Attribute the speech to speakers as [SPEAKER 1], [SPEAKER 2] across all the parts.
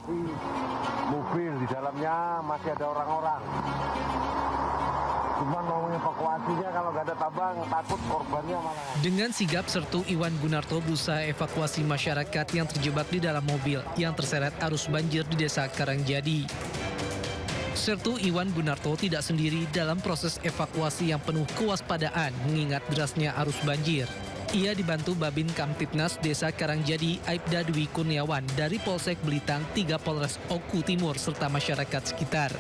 [SPEAKER 1] mobil, di dalamnya masih ada orang-orang. Cuman mau evakuasinya kalau nggak ada tambang, takut korbannya malah.
[SPEAKER 2] Dengan sigap, Sertu Iwan Gunarto berusaha evakuasi masyarakat yang terjebak di dalam mobil yang terseret arus banjir di Desa Karangjadi. Sertu Iwan Gunarto tidak sendiri dalam proses evakuasi yang penuh kewaspadaan mengingat derasnya arus banjir. Ia dibantu Babin Kamtipnas Desa Karangjadi Aibda Dwi Kurniawan dari Polsek Belitang, 3 Polres Oku Timur serta masyarakat sekitar.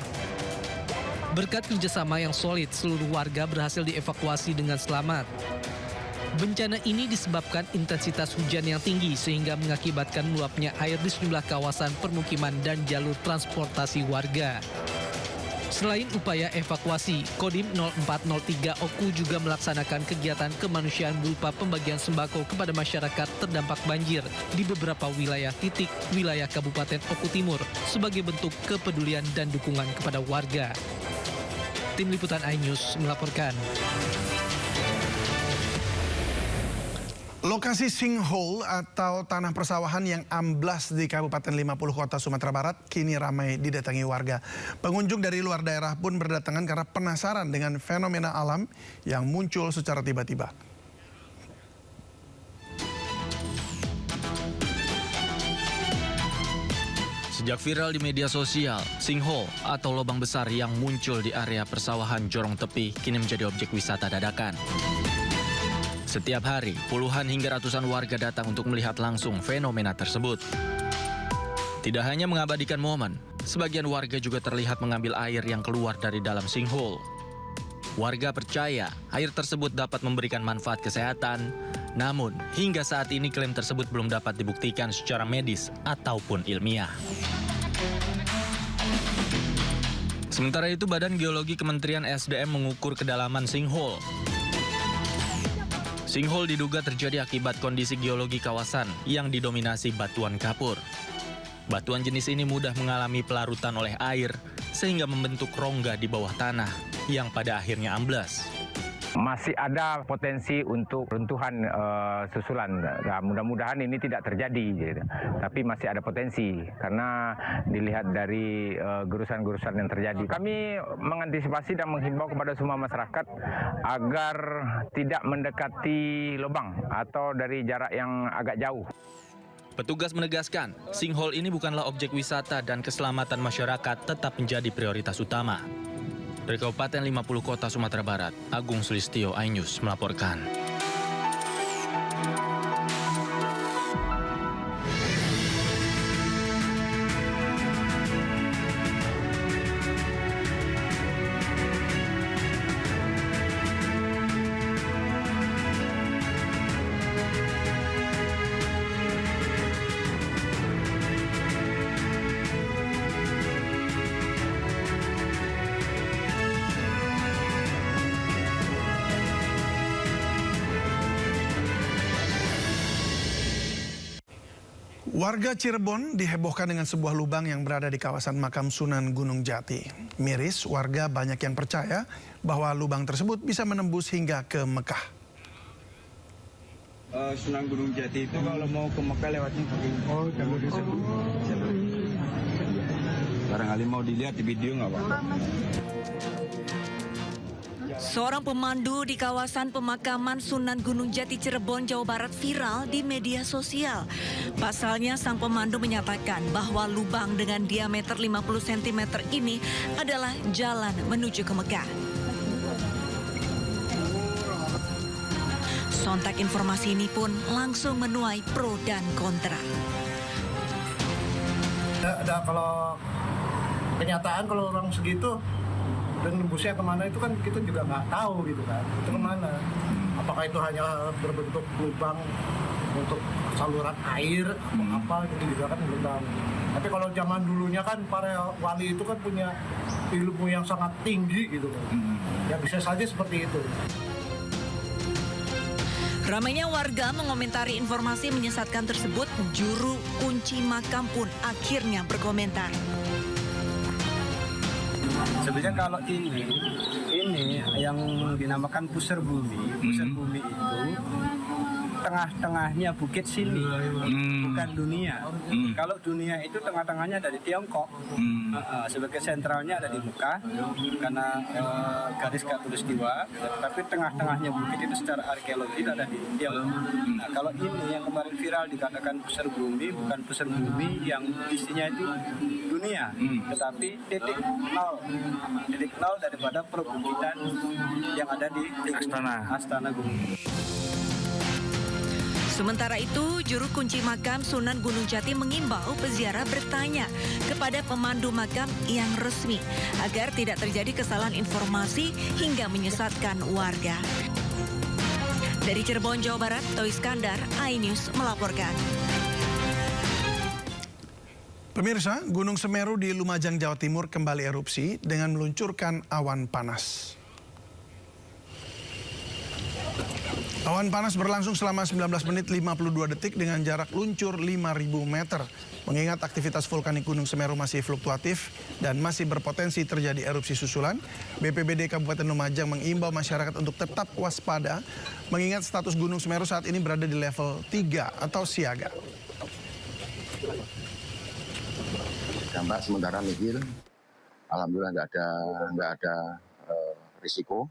[SPEAKER 2] Berkat kerjasama yang solid, seluruh warga berhasil dievakuasi dengan selamat. Bencana ini disebabkan intensitas hujan yang tinggi sehingga mengakibatkan meluapnya air di sejumlah kawasan permukiman dan jalur transportasi warga. Selain upaya evakuasi, Kodim 0403 Oku juga melaksanakan kegiatan kemanusiaan berupa pembagian sembako kepada masyarakat terdampak banjir di beberapa wilayah titik wilayah Kabupaten Oku Timur sebagai bentuk kepedulian dan dukungan kepada warga. Tim Liputan iNews melaporkan.
[SPEAKER 3] Lokasi sinkhole atau tanah persawahan yang amblas di Kabupaten 50 Kota Sumatera Barat kini ramai didatangi warga. Pengunjung dari luar daerah pun berdatangan karena penasaran dengan fenomena alam yang muncul secara tiba-tiba.
[SPEAKER 4] Sejak viral di media sosial, sinkhole atau lubang besar yang muncul di area persawahan Jorong Tepi kini menjadi objek wisata dadakan. Setiap hari, puluhan hingga ratusan warga datang untuk melihat langsung fenomena tersebut. Tidak hanya mengabadikan momen, sebagian warga juga terlihat mengambil air yang keluar dari dalam sinkhole. Warga percaya air tersebut dapat memberikan manfaat kesehatan, namun hingga saat ini klaim tersebut belum dapat dibuktikan secara medis ataupun ilmiah. Sementara itu, Badan Geologi Kementerian SDM mengukur kedalaman sinkhole. Sinkhole diduga terjadi akibat kondisi geologi kawasan yang didominasi batuan kapur. Batuan jenis ini mudah mengalami pelarutan oleh air sehingga membentuk rongga di bawah tanah yang pada akhirnya amblas.
[SPEAKER 5] Masih ada potensi untuk runtuhan susulan. Nah, mudah-mudahan ini tidak terjadi, gitu. Tapi masih ada potensi karena dilihat dari gerusan-gerusan yang terjadi. Kami mengantisipasi dan menghimbau kepada semua masyarakat agar tidak mendekati lubang atau dari jarak yang agak jauh.
[SPEAKER 4] Petugas menegaskan, sinkhole ini bukanlah objek wisata dan keselamatan masyarakat tetap menjadi prioritas utama. Dari Kabupaten 50 Kota Sumatera Barat, Agung Sulistyo, iNews melaporkan.
[SPEAKER 3] Warga Cirebon dihebohkan dengan sebuah lubang yang berada di kawasan makam Sunan Gunung Jati. Miris, warga banyak yang percaya bahwa lubang tersebut bisa menembus hingga ke Mekah.
[SPEAKER 6] Sunan Gunung Jati itu kalau mau ke Mekah lewatnya pakai jalur tersebut. Barangkali mau dilihat di video nggak Pak?
[SPEAKER 7] Seorang pemandu di kawasan pemakaman Sunan Gunung Jati Cirebon, Jawa Barat viral di media sosial. Pasalnya sang pemandu menyatakan bahwa lubang dengan diameter 50 cm ini adalah jalan menuju ke Mekah. Sontak informasi ini pun langsung menuai pro dan kontra.
[SPEAKER 8] Ada kalau kenyataan kalau orang segitu dan nembusnya kemana itu kan kita juga nggak tahu gitu kan, itu kemana, apakah itu hanya berbentuk lubang untuk saluran air atau apa gitu juga kan belum tahu. Tapi kalau zaman dulunya kan para wali itu kan punya ilmu yang sangat tinggi gitu kan, ya bisa saja seperti itu.
[SPEAKER 7] Ramainya warga mengomentari informasi menyesatkan tersebut, juru kunci makam pun akhirnya berkomentar.
[SPEAKER 6] Sebenarnya kalau ini yang dinamakan pusar bumi itu tengah-tengahnya bukit sini, bukan dunia. Kalau dunia itu tengah-tengahnya dari Tiongkok, sebagai sentralnya ada di Mekah, karena garis khatulistiwa. Tapi tengah-tengahnya bukit itu secara arkeologi ada di Tiongkok. Nah, kalau ini yang kemarin viral dikatakan pusar bumi, bukan pusar bumi yang isinya itu dunia, tetapi titik nol daripada perbukitan yang ada di Astana Gunung.
[SPEAKER 7] Sementara itu, juru kunci makam Sunan Gunung Jati mengimbau peziarah bertanya kepada pemandu makam yang resmi agar tidak terjadi kesalahan informasi hingga menyesatkan warga. Dari Cirebon, Jawa Barat, Toy Iskandar, iNews melaporkan.
[SPEAKER 3] Pemirsa, Gunung Semeru di Lumajang, Jawa Timur kembali erupsi dengan meluncurkan awan panas. Awan panas berlangsung selama 19 menit 52 detik dengan jarak luncur 5.000 meter. Mengingat aktivitas vulkanik Gunung Semeru masih fluktuatif dan masih berpotensi terjadi erupsi susulan, BPBD Kabupaten Lumajang mengimbau masyarakat untuk tetap waspada mengingat status Gunung Semeru saat ini berada di level 3 atau siaga.
[SPEAKER 1] Dampak sementara nihil, alhamdulillah nggak ada risiko.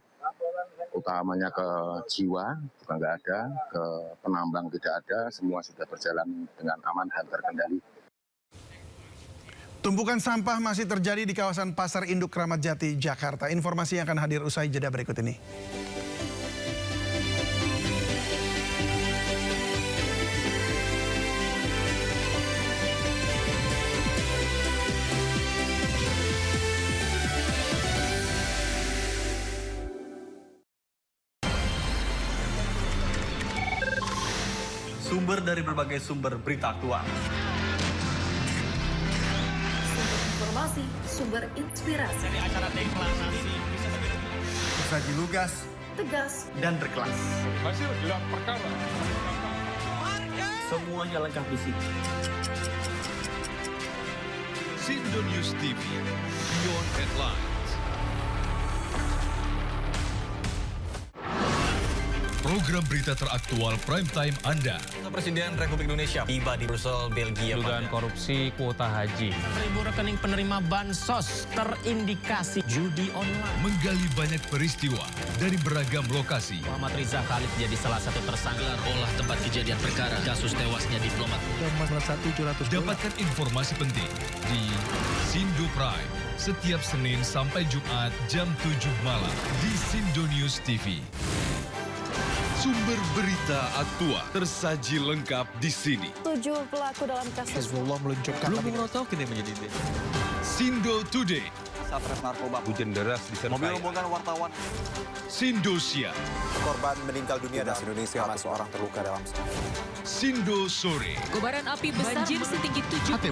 [SPEAKER 1] Utamanya ke jiwa juga nggak ada, ke penambang tidak ada, semua sudah berjalan dengan aman dan terkendali.
[SPEAKER 3] Tumpukan sampah masih terjadi di kawasan Pasar Induk Kramat Jati, Jakarta. Informasi yang akan hadir usai jeda berikut ini.
[SPEAKER 9] Sumber dari berbagai sumber berita aktual.
[SPEAKER 10] Sumber informasi, sumber inspirasi.
[SPEAKER 9] Dari acara deklarasi tersaji lugas,
[SPEAKER 10] tegas,
[SPEAKER 9] dan berkelas.
[SPEAKER 1] Hasil gelar perkara.
[SPEAKER 9] Semuanya lengkap di sini.
[SPEAKER 11] Sindo News TV, Beyond Headlines. Program berita teraktual prime time Anda.
[SPEAKER 9] Presiden Republik Indonesia tiba di Brussel, Belgia.
[SPEAKER 12] Dugaan korupsi kuota haji. 1.000 rekening penerima bansos terindikasi judi online.
[SPEAKER 11] Menggali banyak peristiwa dari beragam lokasi.
[SPEAKER 12] Muhammad Riza Khalid jadi salah satu tersangka.
[SPEAKER 4] Gelar olah tempat kejadian perkara kasus tewasnya diplomat.
[SPEAKER 11] Dapatkan informasi penting di Sindo Prime setiap Senin sampai Jumat jam 7 malam di Sindo News TV. Sumber berita aktual tersaji lengkap di sini.
[SPEAKER 10] 7 pelaku dalam kasus
[SPEAKER 3] Hezbollah meluncurkan
[SPEAKER 11] Sindo Today.
[SPEAKER 9] Satres narkoba. Hujan deras disertai. Mobil rombongan wartawan.
[SPEAKER 11] Sindosia.
[SPEAKER 9] Korban meninggal dunia dan Indonesia. Seorang terluka dalam.
[SPEAKER 11] Sindo Sore.
[SPEAKER 7] Kobaran api besar banjir setinggi 70